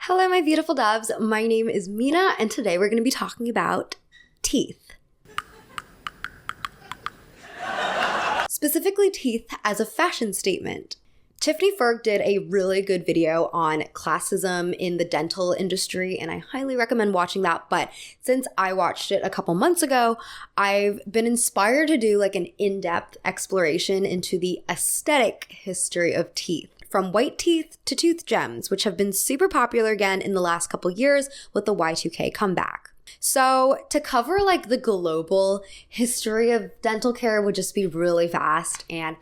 Hello, my beautiful doves. My name is Mina, and today we're going to be talking about teeth. Specifically, teeth as a fashion statement. Tiffany Ferg did a really good video on classism in the dental industry, and I highly recommend watching that. But since I watched it a couple months ago, I've been inspired to do like an in-depth exploration into the aesthetic history of teeth. From white teeth to tooth gems, which have been super popular again in the last couple years with the Y2K comeback. So to cover like the global history of dental care would just be really fast, and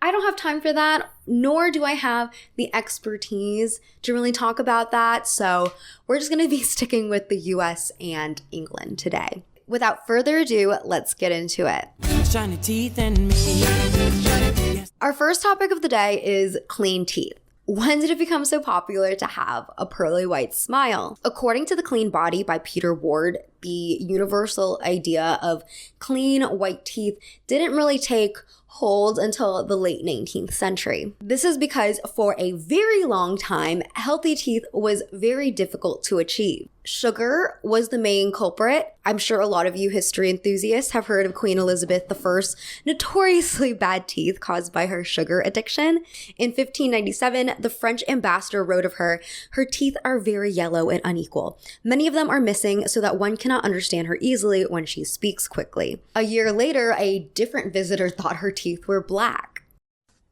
I don't have time for that, nor do I have the expertise to really talk about that. So we're just going to be sticking with the US and England today. Without further ado, let's get into it. Shiny teeth and me. Our first topic of the day is clean teeth. When did it become so popular to have a pearly white smile? According to The Clean Body by Peter Ward, the universal idea of clean white teeth didn't really take hold until the late 19th century. This is because for a very long time, healthy teeth was very difficult to achieve. Sugar was the main culprit. I'm sure a lot of you history enthusiasts have heard of Queen Elizabeth I's notoriously bad teeth caused by her sugar addiction. In 1597, the French ambassador wrote of her, "Her teeth are very yellow and unequal. Many of them are missing so that one cannot understand her easily when she speaks quickly." A year later, a different visitor thought her teeth were black.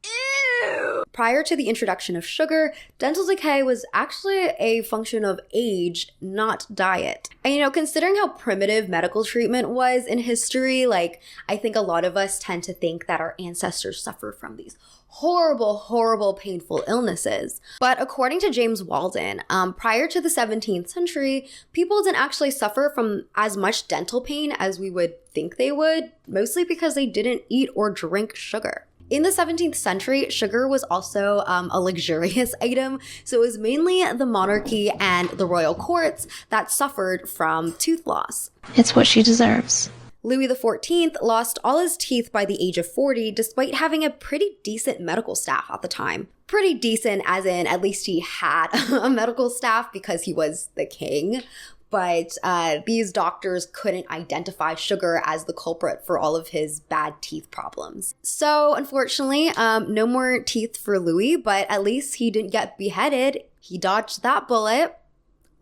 Ew. Prior to the introduction of sugar, dental decay was actually a function of age, not diet. And considering how primitive medical treatment was in history, I think a lot of us tend to think that our ancestors suffer from these horrible, painful illnesses. But according to James Walden, prior to the 17th century, people didn't actually suffer from as much dental pain as we would think they would, mostly because they didn't eat or drink sugar. In the 17th century, sugar was also a luxurious item, so it was mainly the monarchy and the royal courts that suffered from tooth loss. It's what she deserves. Louis XIV lost all his teeth by the age of 40, despite having a pretty decent medical staff at the time. Pretty decent as in at least he had a medical staff because he was the king. But these doctors couldn't identify sugar as the culprit for all of his bad teeth problems. So unfortunately, no more teeth for Louis, but at least he didn't get beheaded. He dodged that bullet,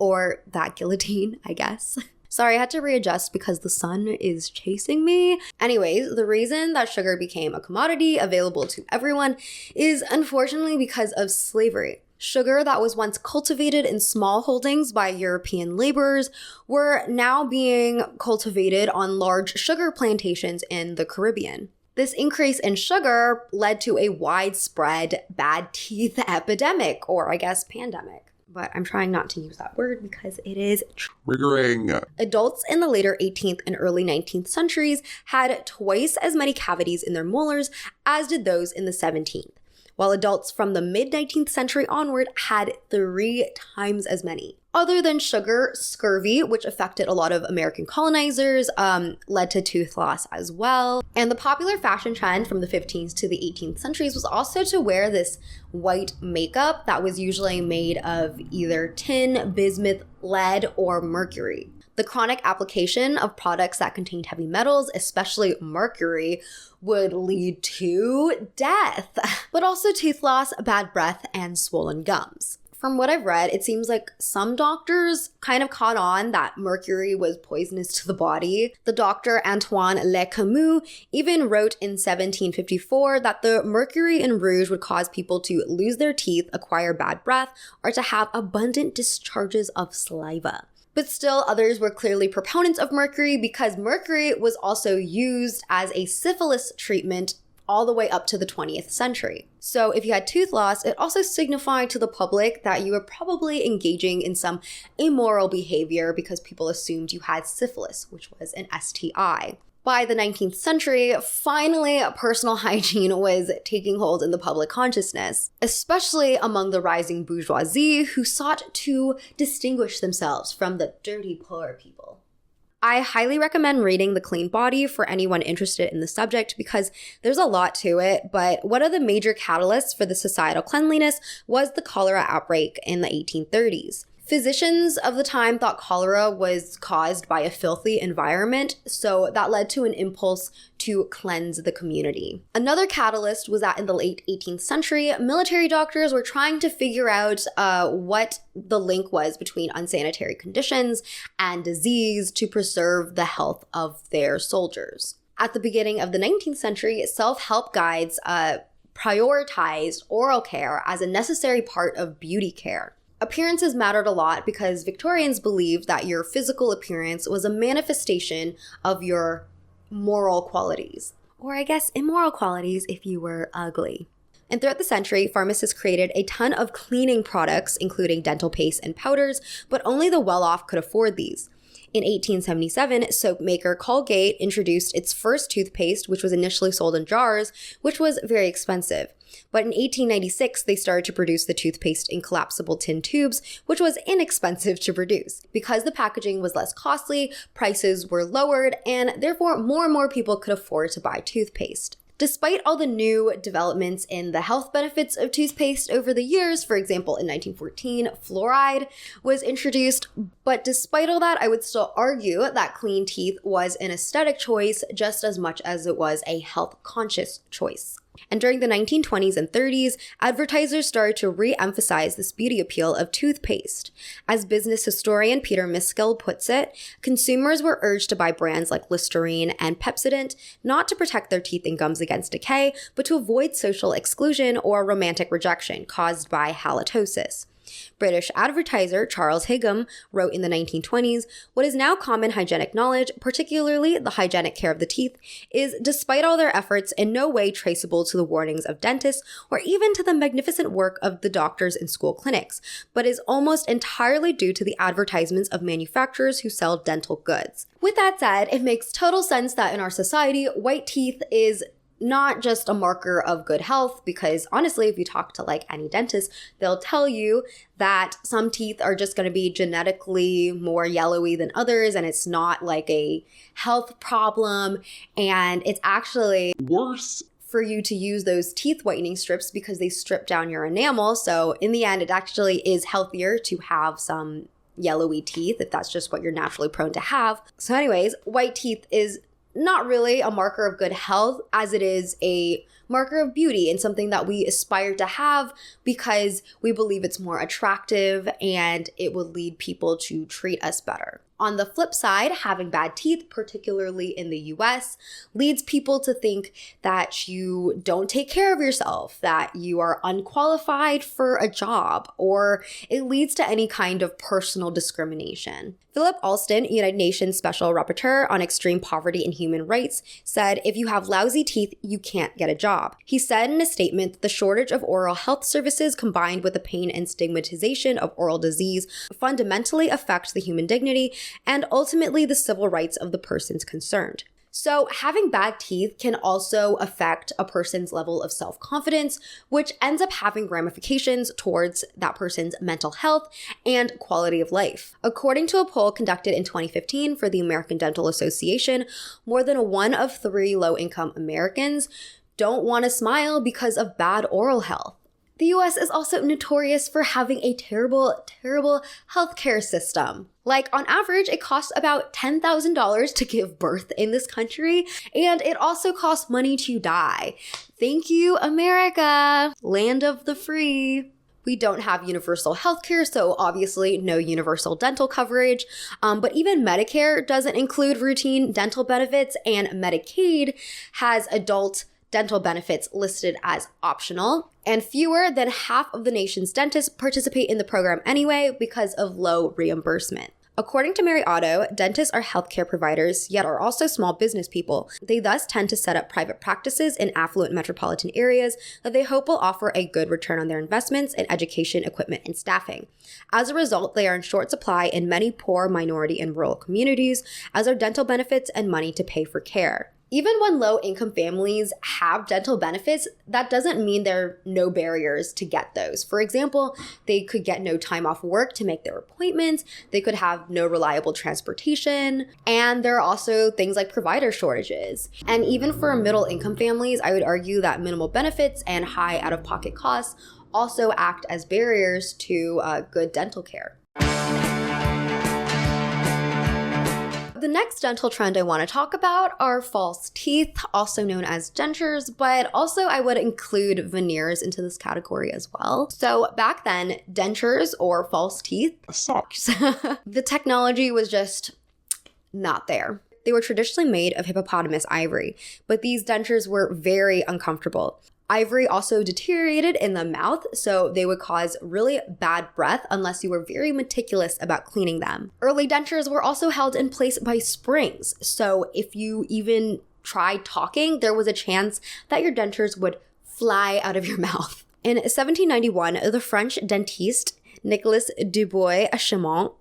or that guillotine, I guess. Sorry, I had to readjust because the sun is chasing me. Anyways, the reason that sugar became a commodity available to everyone is unfortunately because of slavery. Sugar that was once cultivated in small holdings by European laborers were now being cultivated on large sugar plantations in the Caribbean. This increase in sugar led to a widespread bad teeth epidemic, or I guess pandemic. But I'm trying not to use that word because it is triggering. Adults in the later 18th and early 19th centuries had twice as many cavities in their molars as did those in the 17th. While adults from the mid-19th century onward had 3 times as many. Other than sugar, scurvy, which affected a lot of American colonizers, led to tooth loss as well. And the popular fashion trend from the 15th to the 18th centuries was also to wear this white makeup that was usually made of either tin, bismuth, lead, or mercury. The chronic application of products that contained heavy metals, especially mercury, would lead to death, but also tooth loss, bad breath, and swollen gums. From what I've read, it seems like some doctors kind of caught on that mercury was poisonous to the body. The doctor Antoine Le Camus even wrote in 1754 that the mercury in rouge would cause people to lose their teeth, acquire bad breath, or to have abundant discharges of saliva. But still, others were clearly proponents of mercury because mercury was also used as a syphilis treatment all the way up to the 20th century. So if you had tooth loss, it also signified to the public that you were probably engaging in some immoral behavior because people assumed you had syphilis, which was an STI. By the 19th century, finally, personal hygiene was taking hold in the public consciousness, especially among the rising bourgeoisie who sought to distinguish themselves from the dirty poor people. I highly recommend reading The Clean Body for anyone interested in the subject because there's a lot to it, but one of the major catalysts for the societal cleanliness was the cholera outbreak in the 1830s. Physicians of the time thought cholera was caused by a filthy environment, so that led to an impulse to cleanse the community. Another catalyst was that in the late 18th century, military doctors were trying to figure out what the link was between unsanitary conditions and disease to preserve the health of their soldiers. At the beginning of the 19th century, self-help guides prioritized oral care as a necessary part of beauty care. Appearances mattered a lot because Victorians believed that your physical appearance was a manifestation of your moral qualities. Or I guess immoral qualities if you were ugly. And throughout the century, pharmacists created a ton of cleaning products, including dental paste and powders, but only the well-off could afford these. In 1877, soap maker Colgate introduced its first toothpaste, which was initially sold in jars, which was very expensive. But in 1896, they started to produce the toothpaste in collapsible tin tubes, which was inexpensive to produce. Because the packaging was less costly, prices were lowered, and therefore more and more people could afford to buy toothpaste. Despite all the new developments in the health benefits of toothpaste over the years, for example, in 1914, fluoride was introduced. But despite all that, I would still argue that clean teeth was an aesthetic choice just as much as it was a health-conscious choice. And during the 1920s and 30s, advertisers started to re-emphasize this beauty appeal of toothpaste. As business historian Peter Miskill puts it, consumers were urged to buy brands like Listerine and Pepsodent not to protect their teeth and gums against decay, but to avoid social exclusion or romantic rejection caused by halitosis. British advertiser Charles Higham wrote in the 1920s, "What is now common hygienic knowledge, particularly the hygienic care of the teeth, is, despite all their efforts, in no way traceable to the warnings of dentists or even to the magnificent work of the doctors in school clinics, but is almost entirely due to the advertisements of manufacturers who sell dental goods." With that said, it makes total sense that in our society, white teeth is not just a marker of good health, because honestly, if you talk to like any dentist, they'll tell you that some teeth are just going to be genetically more yellowy than others, and it's not like a health problem, and it's actually worse for you to use those teeth whitening strips because they strip down your enamel. So in the end, it actually is healthier to have some yellowy teeth if that's just what you're naturally prone to have. So anyways, white teeth is not really a marker of good health as it is a marker of beauty and something that we aspire to have because we believe it's more attractive and it will lead people to treat us better. On the flip side, having bad teeth, particularly in the US, leads people to think that you don't take care of yourself, that you are unqualified for a job, or it leads to any kind of personal discrimination. Philip Alston, United Nations Special Rapporteur on Extreme Poverty and Human Rights, said, "If you have lousy teeth, you can't get a job." He said in a statement that the shortage of oral health services combined with the pain and stigmatization of oral disease fundamentally affect the human dignity and ultimately the civil rights of the persons concerned. So having bad teeth can also affect a person's level of self-confidence, which ends up having ramifications towards that person's mental health and quality of life. According to a poll conducted in 2015 for the American Dental Association, more than 1 of 3 low-income Americans don't want to smile because of bad oral health. The US is also notorious for having a terrible, terrible healthcare system. Like, on average, it costs about $10,000 to give birth in this country, and it also costs money to die. Thank you, America, land of the free. We don't have universal healthcare, so obviously no universal dental coverage. But even Medicare doesn't include routine dental benefits, and Medicaid has adult dental benefits listed as optional, and fewer than half of the nation's dentists participate in the program anyway because of low reimbursement. According to Mary Otto, dentists are healthcare providers, yet are also small business people. They thus tend to set up private practices in affluent metropolitan areas that they hope will offer a good return on their investments in education, equipment, and staffing. As a result, they are in short supply in many poor, minority, and rural communities, as are dental benefits and money to pay for care. Even when low-income families have dental benefits, that doesn't mean there are no barriers to get those. For example, they could get no time off work to make their appointments, they could have no reliable transportation, and there are also things like provider shortages. And even for middle-income families, I would argue that minimal benefits and high out-of-pocket costs also act as barriers to good dental care. The next dental trend I want to talk about are false teeth, also known as dentures, but also I would include veneers into this category as well. So back then, dentures or false teeth sucks. The technology was just not there. They were traditionally made of hippopotamus ivory, but these dentures were very uncomfortable. Ivory also deteriorated in the mouth, so they would cause really bad breath unless you were very meticulous about cleaning them. Early dentures were also held in place by springs, so if you even tried talking, there was a chance that your dentures would fly out of your mouth. In 1791, the French dentiste Nicolas Dubois-Chamont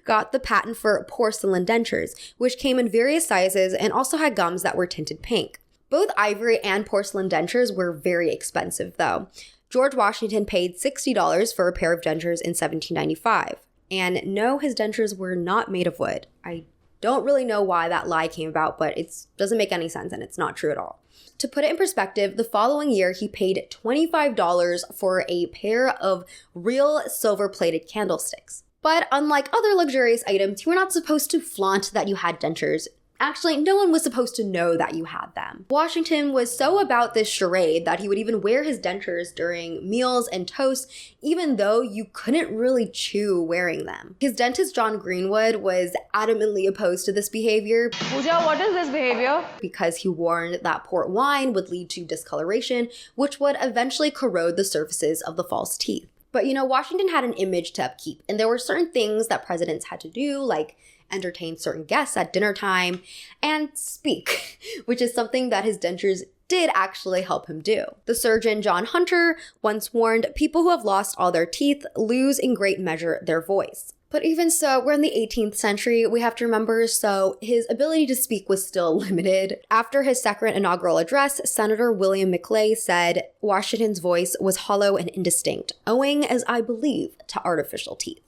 got the patent for porcelain dentures, which came in various sizes and also had gums that were tinted pink. Both ivory and porcelain dentures were very expensive, though. George Washington paid $60 for a pair of dentures in 1795. And no, his dentures were not made of wood. I don't really know why that lie came about, but it doesn't make any sense and it's not true at all. To put it in perspective, the following year he paid $25 for a pair of real silver-plated candlesticks. But unlike other luxurious items, you were not supposed to flaunt that you had dentures. Actually, no one was supposed to know that you had them. Washington was so about this charade that he would even wear his dentures during meals and toasts, even though you couldn't really chew wearing them. His dentist, John Greenwood, was adamantly opposed to this behavior. Pooja, what is this behavior? Because he warned that port wine would lead to discoloration, which would eventually corrode the surfaces of the false teeth. But Washington had an image to upkeep, and there were certain things that presidents had to do, like entertain certain guests at dinner time and speak, which is something that his dentures did actually help him do. The surgeon John Hunter once warned people who have lost all their teeth lose in great measure their voice. But even so, we're in the 18th century, we have to remember, so his ability to speak was still limited. After his second inaugural address, Senator William McLay said Washington's voice was hollow and indistinct, owing, as I believe, to artificial teeth.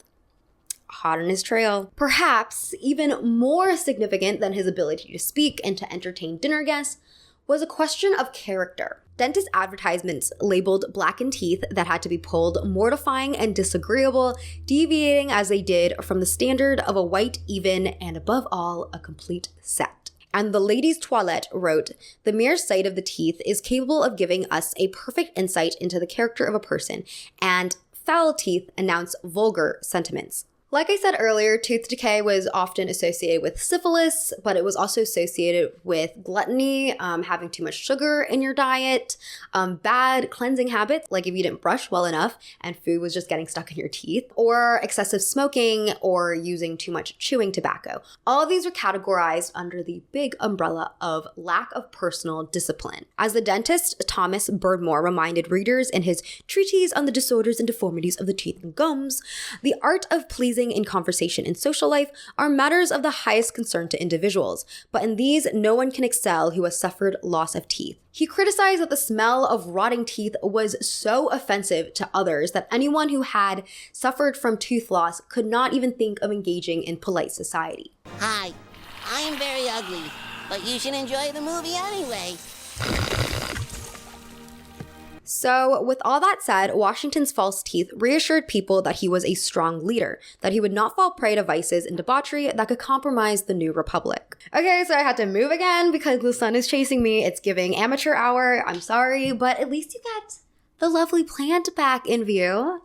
Hot on his trail. Perhaps even more significant than his ability to speak and to entertain dinner guests was a question of character. Dentist advertisements labeled blackened teeth that had to be pulled mortifying and disagreeable, deviating as they did from the standard of a white, even, and above all, a complete set. And the Ladies' Toilette wrote, "The mere sight of the teeth is capable of giving us a perfect insight into the character of a person, and foul teeth announce vulgar sentiments." Like I said earlier, tooth decay was often associated with syphilis, but it was also associated with gluttony, having too much sugar in your diet, bad cleansing habits, like if you didn't brush well enough and food was just getting stuck in your teeth, or excessive smoking or using too much chewing tobacco. All of these were categorized under the big umbrella of lack of personal discipline. As the dentist Thomas Berdmore reminded readers in his Treatise on the Disorders and Deformities of the Teeth and Gums, the art of pleasing in conversation and social life are matters of the highest concern to individuals, but in these no one can excel who has suffered loss of teeth. He criticized that the smell of rotting teeth was so offensive to others that anyone who had suffered from tooth loss could not even think of engaging in polite society. Hi, I am very ugly, but you should enjoy the movie anyway. So, with all that said, Washington's false teeth reassured people that he was a strong leader, that he would not fall prey to vices and debauchery that could compromise the new republic. Okay, so I had to move again because the sun is chasing me. It's giving amateur hour. I'm sorry, but at least you got the lovely plant back in view.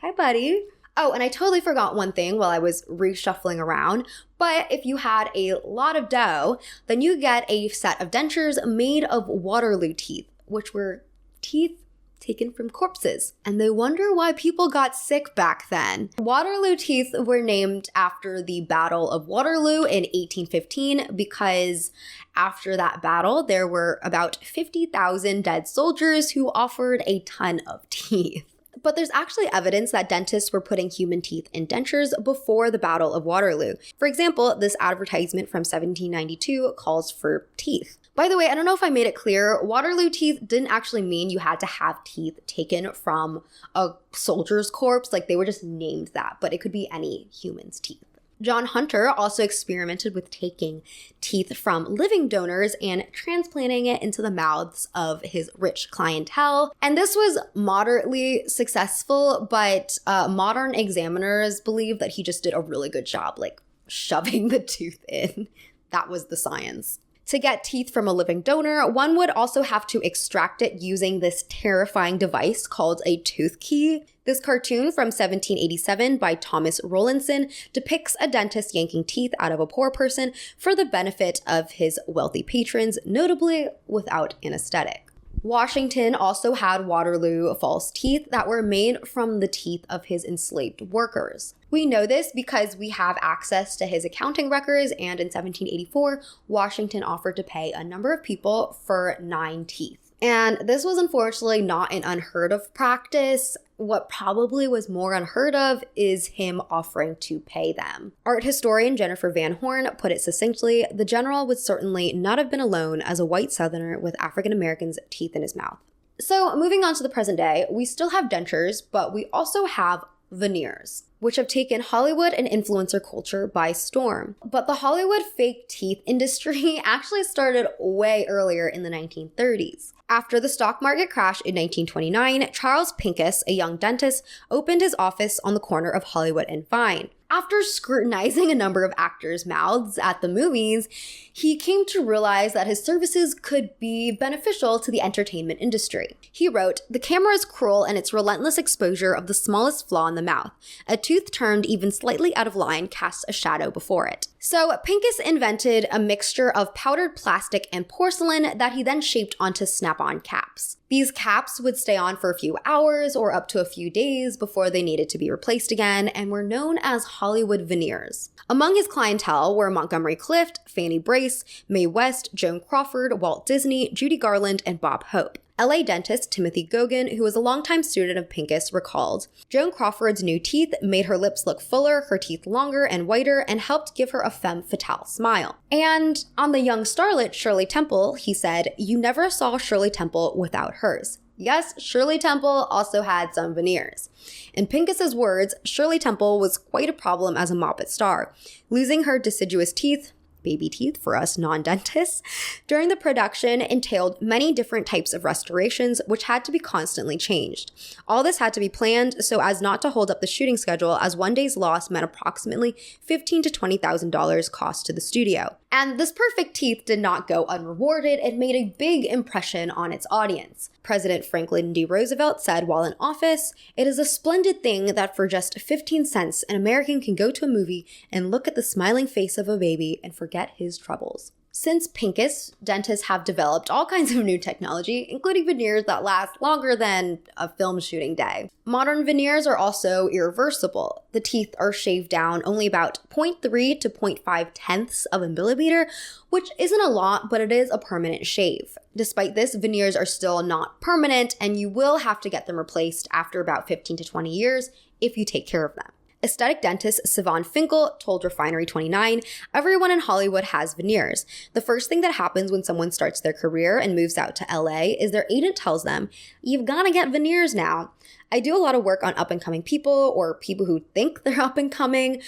Hi, buddy. Oh, and I totally forgot one thing while I was reshuffling around, but if you had a lot of dough, then you get a set of dentures made of Waterloo teeth, which were teeth taken from corpses. And they wonder why people got sick back then. Waterloo teeth were named after the Battle of Waterloo in 1815 because after that battle, there were about 50,000 dead soldiers who offered a ton of teeth. But there's actually evidence that dentists were putting human teeth in dentures before the Battle of Waterloo. For example, this advertisement from 1792 calls for teeth. By the way, I don't know if I made it clear, Waterloo teeth didn't actually mean you had to have teeth taken from a soldier's corpse, like they were just named that, but it could be any human's teeth. John Hunter also experimented with taking teeth from living donors and transplanting it into the mouths of his rich clientele. And this was moderately successful, but modern examiners believe that he just did a really good job, like shoving the tooth in. That was the science. To get teeth from a living donor, one would also have to extract it using this terrifying device called a tooth key. This cartoon from 1787 by Thomas Rowlandson depicts a dentist yanking teeth out of a poor person for the benefit of his wealthy patrons, notably without anesthetic. Washington also had Waterloo false teeth that were made from the teeth of his enslaved workers. We know this because we have access to his accounting records, and in 1784, Washington offered to pay a number of people for 9 teeth. And this was unfortunately not an unheard of practice. What probably was more unheard of is him offering to pay them. Art historian Jennifer Van Horn put it succinctly, the general would certainly not have been alone as a white Southerner with African Americans' teeth in his mouth. So moving on to the present day, we still have dentures, but we also have veneers, which have taken Hollywood and influencer culture by storm. But the Hollywood fake teeth industry actually started way earlier in the 1930s. After the stock market crash in 1929, Charles Pincus, a young dentist, opened his office on the corner of Hollywood and Vine. After scrutinizing a number of actors' mouths at the movies, he came to realize that his services could be beneficial to the entertainment industry. He wrote, "The camera is cruel in its relentless exposure of the smallest flaw in the mouth. A tooth turned even slightly out of line casts a shadow before it." So Pincus invented a mixture of powdered plastic and porcelain that he then shaped onto snap-on caps. These caps would stay on for a few hours or up to a few days before they needed to be replaced again and were known as Hollywood veneers. Among his clientele were Montgomery Clift, Fanny Brace, Mae West, Joan Crawford, Walt Disney, Judy Garland, and Bob Hope. LA dentist Timothy Gogan, who was a longtime student of Pincus, recalled, "Joan Crawford's new teeth made her lips look fuller, her teeth longer and whiter, and helped give her a femme fatale smile." And on the young starlet Shirley Temple, he said, "You never saw Shirley Temple without hers." Yes, Shirley Temple also had some veneers. In Pincus's words, Shirley Temple was quite a problem as a Muppet star, losing her deciduous teeth, baby teeth for us non-dentists, during the production entailed many different types of restorations which had to be constantly changed. All this had to be planned so as not to hold up the shooting schedule, as one day's loss meant approximately $15,000 to $20,000 cost to the studio. And this perfect teeth did not go unrewarded. It made a big impression on its audience. President Franklin D. Roosevelt said while in office, "It is a splendid thing that for just 15 cents, an American can go to a movie and look at the smiling face of a baby and forget his troubles." Since Pincus, dentists have developed all kinds of new technology, including veneers that last longer than a film shooting day. Modern veneers are also irreversible. The teeth are shaved down only about 0.3 to 0.5 tenths of a millimeter, which isn't a lot, but it is a permanent shave. Despite this, veneers are still not permanent, and you will have to get them replaced after about 15 to 20 years if you take care of them. Aesthetic dentist Sivan Finkel told Refinery 29, "Everyone in Hollywood has veneers. The first thing that happens when someone starts their career and moves out to LA is their agent tells them, 'You've got to get veneers now.' I do a lot of work on up-and-coming people or people who think they're up-and-coming.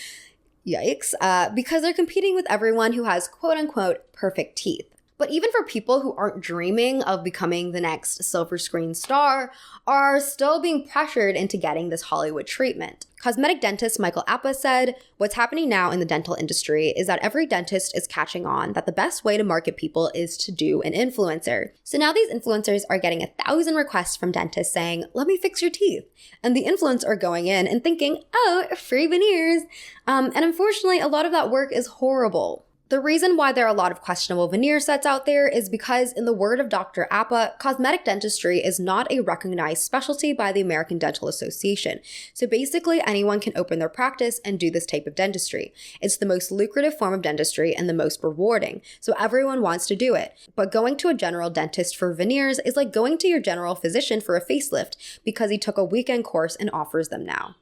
Yikes, because they're competing with everyone who has quote-unquote perfect teeth. But even for people who aren't dreaming of becoming the next silver screen star, are still being pressured into getting this Hollywood treatment." Cosmetic dentist Michael Appa said, "What's happening now in the dental industry is that every dentist is catching on that the best way to market people is to do an influencer. So now these influencers are getting 1,000 requests from dentists saying, 'Let me fix your teeth.' And the influencers are going in and thinking, 'Oh, free veneers.' And unfortunately, a lot of that work is horrible." The reason why there are a lot of questionable veneer sets out there is because, in the word of Dr. Appa, cosmetic dentistry is not a recognized specialty by the American Dental Association. So basically, anyone can open their practice and do this type of dentistry. It's the most lucrative form of dentistry and the most rewarding, so everyone wants to do it. But going to a general dentist for veneers is like going to your general physician for a facelift because he took a weekend course and offers them now.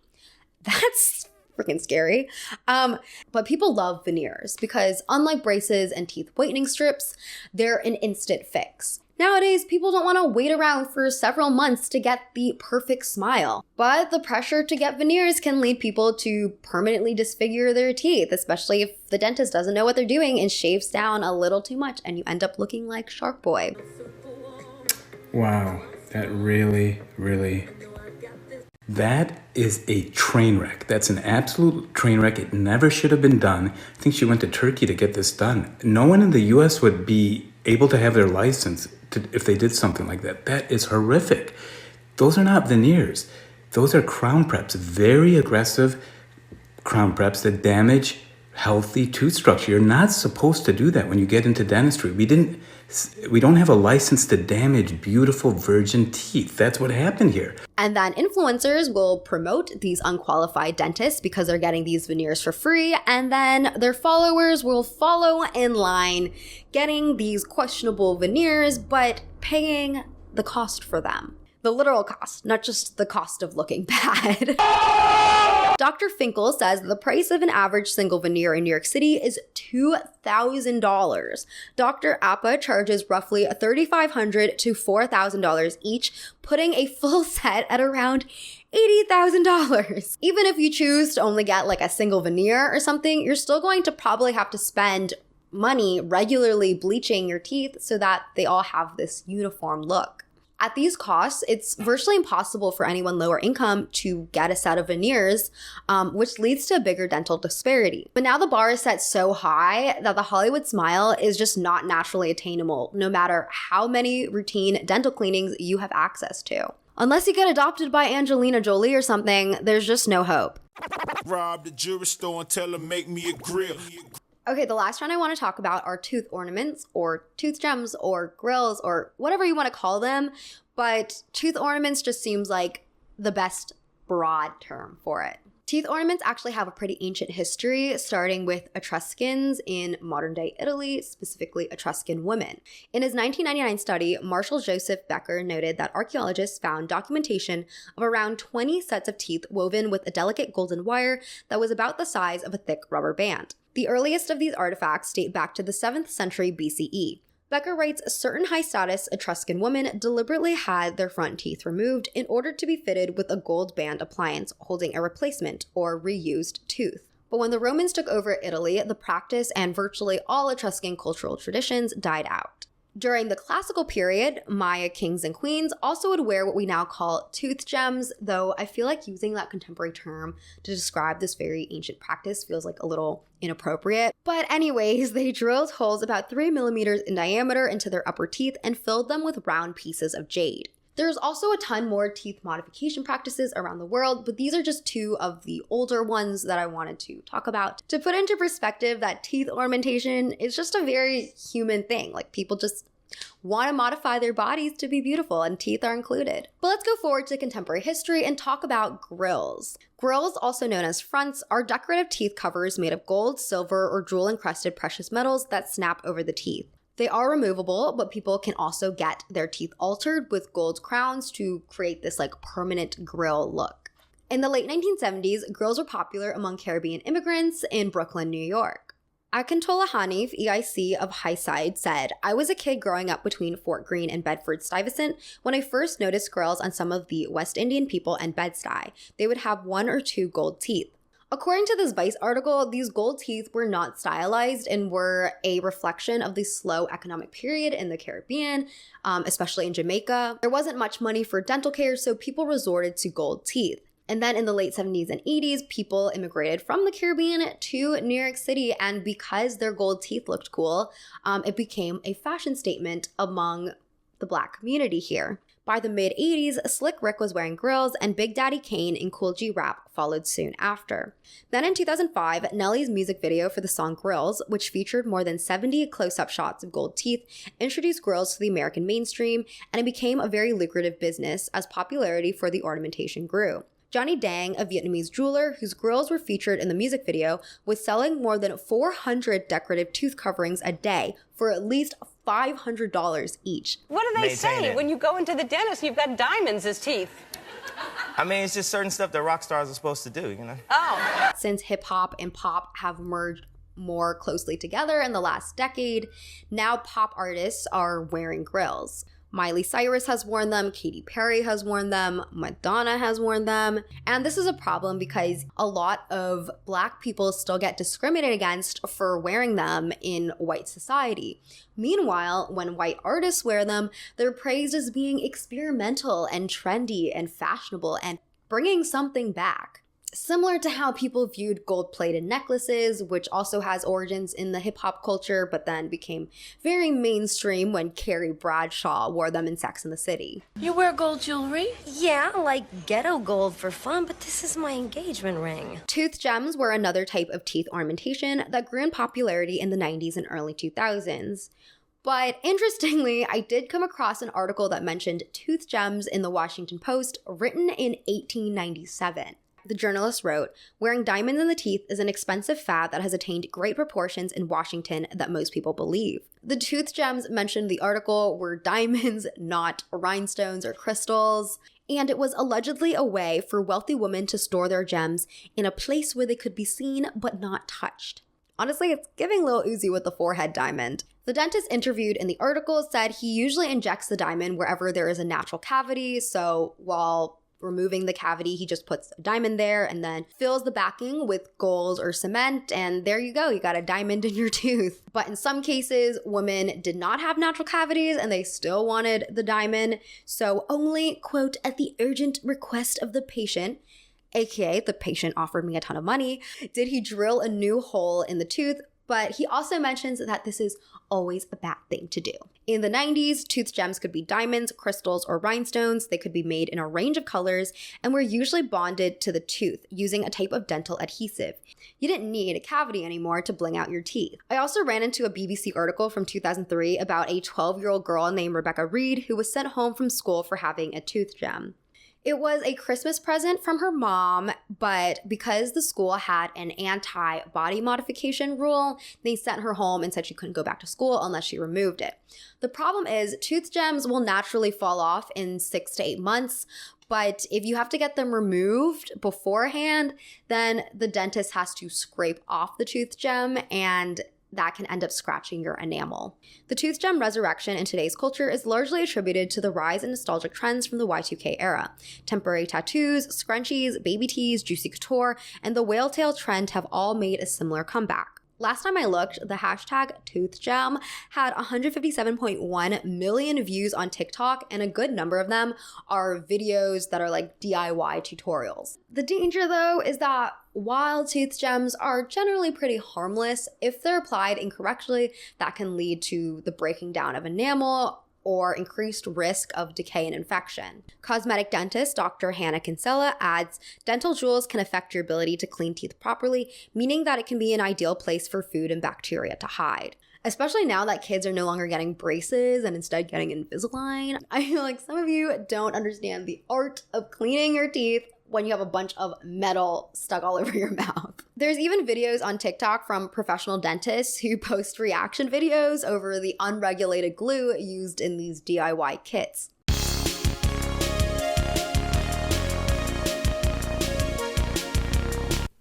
That's freaking scary. But people love veneers because unlike braces and teeth whitening strips, they're an instant fix. Nowadays, people don't want to wait around for several months to get the perfect smile. But the pressure to get veneers can lead people to permanently disfigure their teeth, especially if the dentist doesn't know what they're doing and shaves down a little too much and you end up looking like Shark Boy. Wow, that really That is a train wreck. That's an absolute train wreck. It never should have been done. I think she went to Turkey to get this done. No one in the US would be able to have their license if they did something like that. That is horrific. Those are not veneers. Those are crown preps, very aggressive crown preps that damage healthy tooth structure. You're not supposed to do that when you get into dentistry. We don't have a license to damage beautiful virgin teeth. That's what happened here. And then influencers will promote these unqualified dentists because they're getting these veneers for free. And then their followers will follow in line, getting these questionable veneers, but paying the cost for them. The literal cost, not just the cost of looking bad. Dr. Finkel says the price of an average single veneer in New York City is $2,000. Dr. Appa charges roughly $3,500 to $4,000 each, putting a full set at around $80,000. Even if you choose to only get like a single veneer or something, you're still going to probably have to spend money regularly bleaching your teeth so that they all have this uniform look. At these costs, it's virtually impossible for anyone lower income to get a set of veneers, which leads to a bigger dental disparity. But now the bar is set so high that the Hollywood smile is just not naturally attainable, no matter how many routine dental cleanings you have access to. Unless you get adopted by Angelina Jolie or something, there's just no hope. Rob the jewelry store and tell them make me a grill. Okay, the last trend I want to talk about are tooth ornaments or tooth gems or grills or whatever you want to call them, but tooth ornaments just seems like the best broad term for it. Teeth ornaments actually have a pretty ancient history, starting with Etruscans in modern-day Italy, specifically Etruscan women. In his 1999 study, Marshall Joseph Becker noted that archaeologists found documentation of around 20 sets of teeth woven with a delicate golden wire that was about the size of a thick rubber band. The earliest of these artifacts date back to the 7th century BCE. Becker writes, certain high-status Etruscan women deliberately had their front teeth removed in order to be fitted with a gold band appliance holding a replacement or reused tooth. But when the Romans took over Italy, the practice and virtually all Etruscan cultural traditions died out. During the classical period, Maya kings and queens also would wear what we now call tooth gems, though I feel like using that contemporary term to describe this very ancient practice feels like a little inappropriate. But anyways, they drilled holes about 3 millimeters in diameter into their upper teeth and filled them with round pieces of jade. There's also a ton more teeth modification practices around the world, but these are just two of the older ones that I wanted to talk about. To put into perspective that teeth ornamentation is just a very human thing. Like, people just want to modify their bodies to be beautiful, and teeth are included. But let's go forward to contemporary history and talk about grills. Grills, also known as fronts, are decorative teeth covers made of gold, silver, or jewel-encrusted precious metals that snap over the teeth. They are removable, but people can also get their teeth altered with gold crowns to create this like permanent grill look. In the late 1970s, grills were popular among Caribbean immigrants in Brooklyn, New York. Akintola Hanif, EIC of Highside, said, I was a kid growing up between Fort Greene and Bedford-Stuyvesant when I first noticed grills on some of the West Indian people and Bed-Stuy. They would have 1 or 2 gold teeth. According to this Vice article, these gold teeth were not stylized and were a reflection of the slow economic period in the Caribbean, especially in Jamaica. There wasn't much money for dental care, so people resorted to gold teeth. And then in the late 70s and 80s, people immigrated from the Caribbean to New York City, and because their gold teeth looked cool, it became a fashion statement among the Black community here. By the mid-80s, Slick Rick was wearing grills, and Big Daddy Kane and Kool G Rap followed soon after. Then in 2005, Nelly's music video for the song Grills, which featured more than 70 close-up shots of gold teeth, introduced grills to the American mainstream, and it became a very lucrative business as popularity for the ornamentation grew. Johnny Dang, a Vietnamese jeweler whose grills were featured in the music video, was selling more than 400 decorative tooth coverings a day for at least $500 each. What do they say when you go into the dentist? You've got diamonds as teeth. I mean, it's just certain stuff that rock stars are supposed to do, you know? Oh. Since hip-hop and pop have merged more closely together in the last decade, now pop artists are wearing grills. Miley Cyrus has worn them, Katy Perry has worn them, Madonna has worn them. And this is a problem because a lot of Black people still get discriminated against for wearing them in white society. Meanwhile, when white artists wear them, they're praised as being experimental and trendy and fashionable and bringing something back. Similar to how people viewed gold-plated necklaces, which also has origins in the hip-hop culture, but then became very mainstream when Carrie Bradshaw wore them in Sex and the City. You wear gold jewelry? Yeah, like ghetto gold for fun, but this is my engagement ring. Tooth gems were another type of teeth ornamentation that grew in popularity in the 90s and early 2000s. But interestingly, I did come across an article that mentioned tooth gems in the Washington Post, written in 1897. The journalist wrote, "Wearing diamonds in the teeth is an expensive fad that has attained great proportions in Washington that most people believe." The tooth gems mentioned in the article were diamonds, not rhinestones or crystals, and it was allegedly a way for wealthy women to store their gems in a place where they could be seen but not touched. Honestly, it's giving Lil Uzi with the forehead diamond. The dentist interviewed in the article said he usually injects the diamond wherever there is a natural cavity, so while removing the cavity, he just puts a diamond there and then fills the backing with gold or cement, and there you go, you got a diamond in your tooth. But in some cases, women did not have natural cavities and they still wanted the diamond, so only, quote, at the urgent request of the patient, aka the patient offered me a ton of money, did he drill a new hole in the tooth. But he also mentions that this is always a bad thing to do. In the 90s, tooth gems could be diamonds, crystals, or rhinestones. They could be made in a range of colors and were usually bonded to the tooth using a type of dental adhesive. You didn't need a cavity anymore to bling out your teeth. I also ran into a BBC article from 2003 about a 12-year-old girl named Rebecca Reed who was sent home from school for having a tooth gem. It was a Christmas present from her mom, but because the school had an anti-body modification rule, they sent her home and said she couldn't go back to school unless she removed it. The problem is tooth gems will naturally fall off in 6 to 8 months, but if you have to get them removed beforehand, then the dentist has to scrape off the tooth gem, and that can end up scratching your enamel. The tooth gem resurrection in today's culture is largely attributed to the rise in nostalgic trends from the Y2K era. Temporary tattoos, scrunchies, baby tees, juicy couture, and the whale tail trend have all made a similar comeback. Last time I looked, the hashtag toothgem had 157.1 million views on TikTok, and a good number of them are videos that are like DIY tutorials. The danger, though, is that while tooth gems are generally pretty harmless, if they're applied incorrectly, that can lead to the breaking down of enamel or increased risk of decay and infection. Cosmetic dentist Dr. Hannah Kinsella adds, dental jewels can affect your ability to clean teeth properly, meaning that it can be an ideal place for food and bacteria to hide. Especially now that kids are no longer getting braces and instead getting Invisalign. I feel like some of you don't understand the art of cleaning your teeth when you have a bunch of metal stuck all over your mouth. There's even videos on TikTok from professional dentists who post reaction videos over the unregulated glue used in these DIY kits.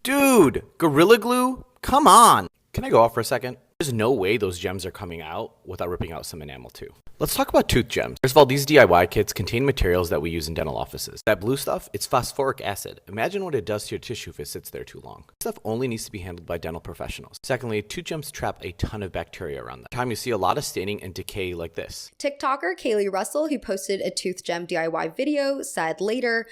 Dude, Gorilla Glue? Come on! Can I go off for a second? There's no way those gems are coming out without ripping out some enamel too. Let's talk about tooth gems. First of all, these DIY kits contain materials that we use in dental offices. That blue stuff, it's phosphoric acid. Imagine what it does to your tissue if it sits there too long. This stuff only needs to be handled by dental professionals. Secondly, tooth gems trap a ton of bacteria around them. Time you see a lot of staining and decay like this. TikToker Kaylee Russell, who posted a tooth gem DIY video, said later,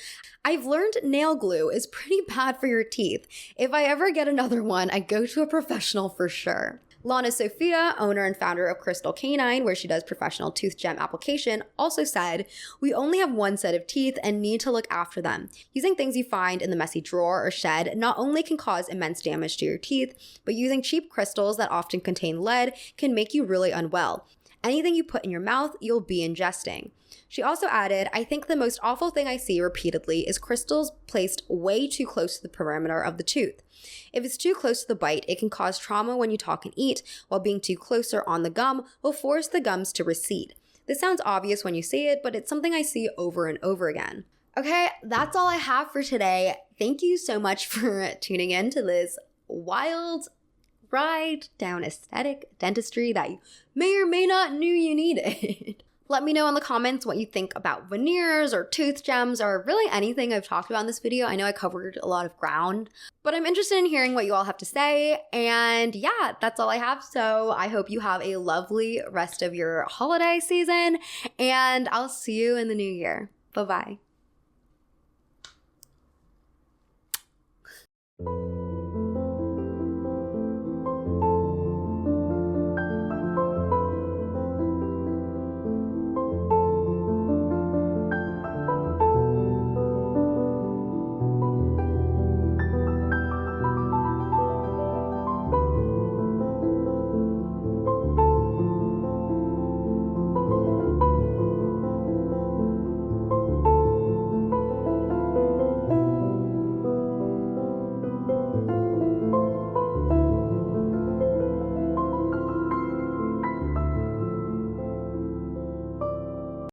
"I've learned nail glue is pretty bad for your teeth. If I ever get another one, I go to a professional for sure." Lana Sophia, owner and founder of Crystal Canine, where she does professional tooth gem application, also said, "We only have one set of teeth and need to look after them. Using things you find in the messy drawer or shed not only can cause immense damage to your teeth, but using cheap crystals that often contain lead can make you really unwell. Anything you put in your mouth, you'll be ingesting." She also added, "I think the most awful thing I see repeatedly is crystals placed way too close to the perimeter of the tooth. If it's too close to the bite, it can cause trauma when you talk and eat, while being too closer on the gum will force the gums to recede. This sounds obvious when you say it, but it's something I see over and over again." Okay, that's all I have for today. Thank you so much for tuning in to this wild ride down aesthetic dentistry that you may or may not knew you needed. Let me know in the comments what you think about veneers or tooth gems or really anything I've talked about in this video. I know I covered a lot of ground, but I'm interested in hearing what you all have to say. And yeah, that's all I have. So I hope you have a lovely rest of your holiday season, and I'll see you in the new year. Bye-bye. Bye.